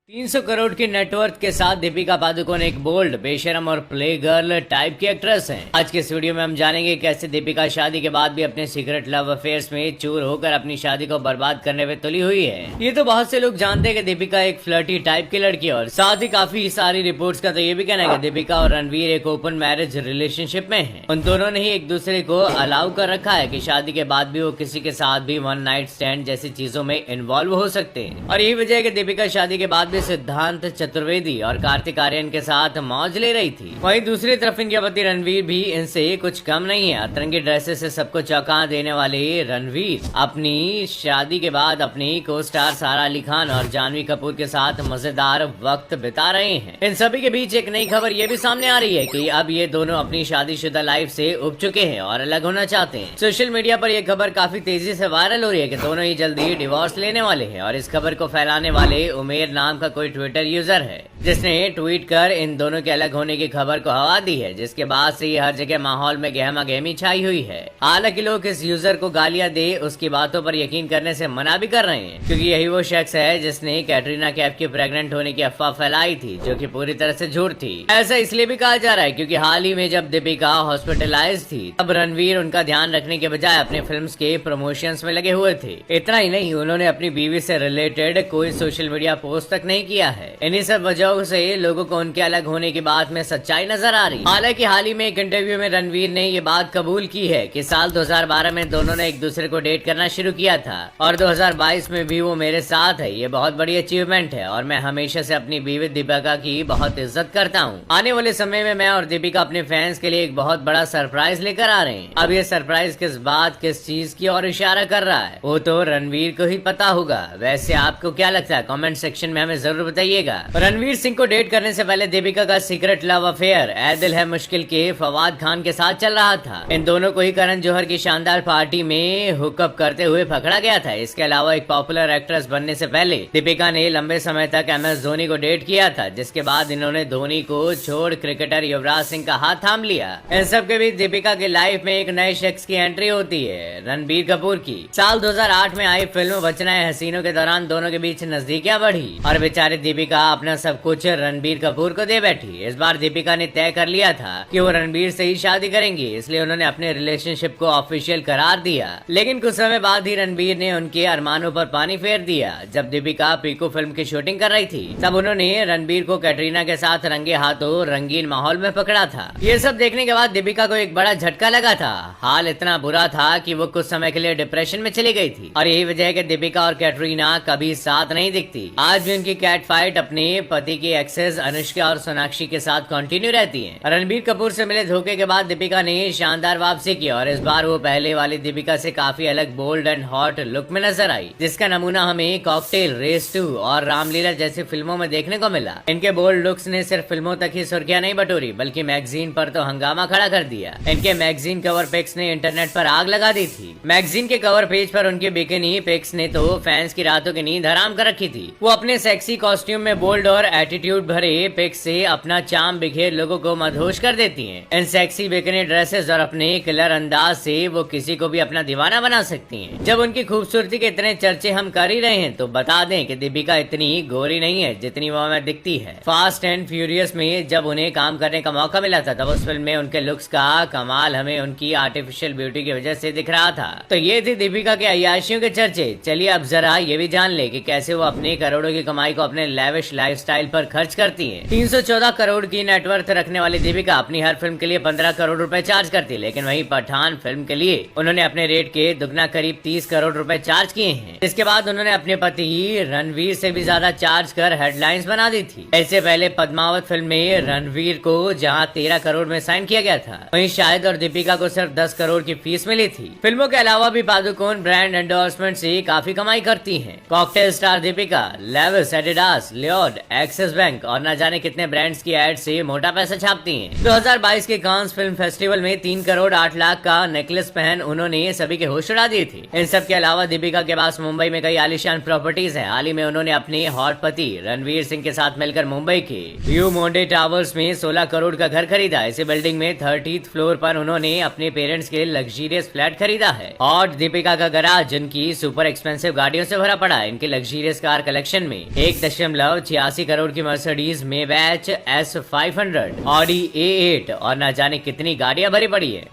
300 करोड़ की नेटवर्थ के साथ दीपिका पादुकोण एक बोल्ड, बेशरम और प्ले गर्ल टाइप की एक्ट्रेस हैं। आज के इस वीडियो में हम जानेंगे कैसे दीपिका शादी के बाद भी अपने सीक्रेट लव अफेयर्स में चूर होकर अपनी शादी को बर्बाद करने पे तुली हुई है। ये तो बहुत से लोग जानते हैं कि दीपिका एक फ्लर्टी टाइप की लड़की है और साथ ही काफी सारी रिपोर्ट्स का तो ये भी कहना है कि दीपिका और रणवीर एक ओपन मैरिज रिलेशनशिप में है। उन दोनों ने ही एक दूसरे को अलाउ कर रखा है कि शादी के बाद भी वो किसी के साथ भी वन नाइट स्टैंड जैसी चीजों में इन्वॉल्व हो सकते हैं। और यही वजह है कि दीपिका शादी के बाद सिद्धांत चतुर्वेदी और कार्तिक आर्यन के साथ मौज ले रही थी। वहीं दूसरी तरफ इनके पति रणवीर भी इनसे कुछ कम नहीं है। अतरंगी ड्रेसेस से सबको चौंका देने वाले रणवीर अपनी शादी के बाद अपनी को स्टार सारा अली खान और जानवी कपूर के साथ मजेदार वक्त बिता रहे हैं। इन सभी के बीच एक नई खबर ये भी सामने आ रही है कि अब ये दोनों अपनी शादीशुदा लाइफ से उब चुके हैं और अलग होना चाहते हैं। सोशल मीडिया पर यह खबर काफी तेजी से वायरल हो रही है कि दोनों ही जल्दी डिवोर्स लेने वाले हैं। और इस खबर को फैलाने वाले उमेर नाम का कोई ट्विटर यूजर है जिसने ट्वीट कर इन दोनों के अलग होने की खबर को हवा दी है, जिसके बाद से हर जगह माहौल में गहमा गहमी छाई हुई है। हालांकि लोग इस यूजर को गालियां दे उसकी बातों पर यकीन करने से मना भी कर रहे हैं, क्योंकि यही वो शख्स है जिसने कैटरीना कैफ की प्रेग्नेंट होने की अफवाह फैलाई थी, जो कि पूरी तरह से झूठ थी। ऐसा इसलिए भी कहा जा रहा है क्योंकि हाल ही में जब दीपिका हॉस्पिटलाइज थी तब रणवीर उनका ध्यान रखने के बजाय अपने फिल्म के प्रमोशंस में लगे हुए थे। इतना ही नहीं, उन्होंने अपनी बीवी से रिलेटेड कोई सोशल मीडिया पोस्ट तक नहीं किया है। इन्हीं सब वजहों से लोगों को उनके अलग होने की बात में सच्चाई नजर आ रही। हालांकि हाल ही में एक इंटरव्यू में रणवीर ने ये बात कबूल की है कि साल 2012 में दोनों ने एक दूसरे को डेट करना शुरू किया था और 2022 में भी वो मेरे साथ है। ये बहुत बड़ी अचीवमेंट है और मैं हमेशा से अपनी बीवी दीपिका की बहुत इज्जत करता हूँ। आने वाले समय में मैं और दीपिका अपने फैंस के लिए एक बहुत बड़ा सरप्राइज लेकर आ रहे हैं। अब ये सरप्राइज किस बात किस चीज की ओर इशारा कर रहा है वो तो रणवीर को ही पता होगा। वैसे आपको क्या लगता है? कमेंट सेक्शन में हमें जरूर बताइएगा। रणवीर सिंह को डेट करने से पहले दीपिका का सीक्रेट लव अफेयर ऐ दिल है मुश्किल के फवाद खान के साथ चल रहा था। इन दोनों को ही करण जौहर की शानदार पार्टी में हुकअप करते हुए पकड़ा गया था। इसके अलावा एक पॉपुलर एक्ट्रेस बनने से पहले दीपिका ने लंबे समय तक MS धोनी को डेट किया था, जिसके बाद इन्होंने धोनी को छोड़ क्रिकेटर युवराज सिंह का हाथ थाम लिया। इन सब के बीच दीपिका की लाइफ में एक नए शख्स की एंट्री होती है, रणबीर कपूर की। साल 2008 में आई फिल्म बचना हसीनों के दौरान दोनों के बीच नजदीकियां बढ़ी और बेचारे दीपिका अपना सब कुछ रणबीर कपूर को दे बैठी। इस बार दीपिका ने तय कर लिया था कि वो रणबीर से ही शादी करेंगी, इसलिए उन्होंने अपने रिलेशनशिप को ऑफिशियल करार दिया। लेकिन कुछ समय बाद ही रणबीर ने उनके अरमानों पर पानी फेर दिया। जब दीपिका पीकू फिल्म की शूटिंग कर रही थी तब उन्होंने रणबीर को कैटरीना के साथ रंगे हाथों रंगीन माहौल में पकड़ा था। ये सब देखने के बाद दीपिका को एक बड़ा झटका लगा था। हाल इतना बुरा था कि वो कुछ समय के लिए डिप्रेशन में चली गई थी और यही वजह है कि दीपिका और कैटरीना कभी साथ नहीं दिखती। आज भी उनकी कैट फाइट अपने पति की एक्सेस अनुष्का और सोनाक्षी के साथ कंटिन्यू रहती है। रणबीर कपूर से मिले धोखे के बाद दीपिका ने शानदार वापसी की और इस बार वो पहले वाली दीपिका से काफी अलग, बोल्ड एंड हॉट लुक में नजर आई, जिसका नमूना हमें कॉकटेल, रेस 2 और रामलीला जैसी फिल्मों में देखने को मिला। इनके बोल्ड लुक्स ने सिर्फ फिल्मों तक ही सुर्खियां नहीं बटोरी बल्कि मैगजीन पर तो हंगामा खड़ा कर दिया। इनके मैगजीन कवर पिक्स ने इंटरनेट पर आग लगा दी थी। मैगजीन के कवर पेज पर उनके बिकिनी पिक्स ने तो फैंस की रातों की नींद हराम कर रखी थी। वो अपने सेक्सी कॉस्ट्यूम में बोल्ड और एटीट्यूड भरे पिक्स से अपना चार्म बिखेर लोगों को मदहोश कर देती हैं। इन सेक्सी बिकिनी ड्रेसेस और अपने किलर अंदाज से वो किसी को भी अपना दीवाना बना सकती हैं। जब उनकी खूबसूरती के इतने चर्चे हम कर ही रहे हैं तो बता दें कि दीपिका इतनी गोरी नहीं है जितनी वो हमें दिखती है। फास्ट एंड फ्यूरियस में जब उन्हें काम करने का मौका मिला था तब उस फिल्म में उनके लुक्स का कमाल हमें उनकी आर्टिफिशियल ब्यूटी की वजह से दिख रहा था। तो ये थी दीपिका के अय्याशियों के चर्चे। चलिए अब जरा ये भी जान ले कि कैसे वो अपने करोड़ों की कमाई को अपने लेविश लाइफस्टाइल पर खर्च करती है। 314 करोड़ की नेटवर्थ रखने वाली दीपिका अपनी हर फिल्म के लिए 15 करोड़ रुपए चार्ज करती है, लेकिन वहीं पठान फिल्म के लिए उन्होंने अपने रेट के दुगना करीब 30 करोड़ रुपए चार्ज किए हैं। इसके बाद उन्होंने अपने पति रणवीर से भी ज्यादा चार्ज कर हेडलाइंस बना दी थी। इससे पहले पद्मावत फिल्म में रणवीर को जहां 13 करोड़ में साइन किया गया था, वहीं शाहिद और दीपिका को सिर्फ 10 करोड़ की फीस मिली थी। फिल्मों के अलावा भी पादुकोण ब्रांड एंडोर्समेंट से काफी कमाई करती है। Cocktail star Deepika Levi's, Adidas, Lloyd, Axis bank और न जाने कितने ब्रांड्स की एड से मोटा पैसा छापती हैं। 2022 के कांस फिल्म फेस्टिवल में 3 करोड़ 8 लाख का नेकलेस पहन उन्होंने सभी के होश उड़ा दिए थे। इन सब के अलावा दीपिका के पास मुंबई में कई आलीशान प्रॉपर्टीज हैं। हाल ही में उन्होंने अपने हॉट पति रणवीर सिंह के साथ मिलकर मुंबई के व्यू मोंडे टावर्स में 16 करोड़ का घर खरीदा। इसी बिल्डिंग में 30th फ्लोर पर उन्होंने अपने पेरेंट्स के लग्जरियस फ्लैट खरीदा है। और दीपिका का गराज जिनकी सुपर एक्सपेंसिव गाड़ियों से भरा पड़ा है। इनके लग्जरियस कार कलेक्शन में एक 1.86 करोड़ की मर्सिडीज मेबैच S500, ऑडी A8 और न जाने कितनी गाड़ियां भरी पड़ी है।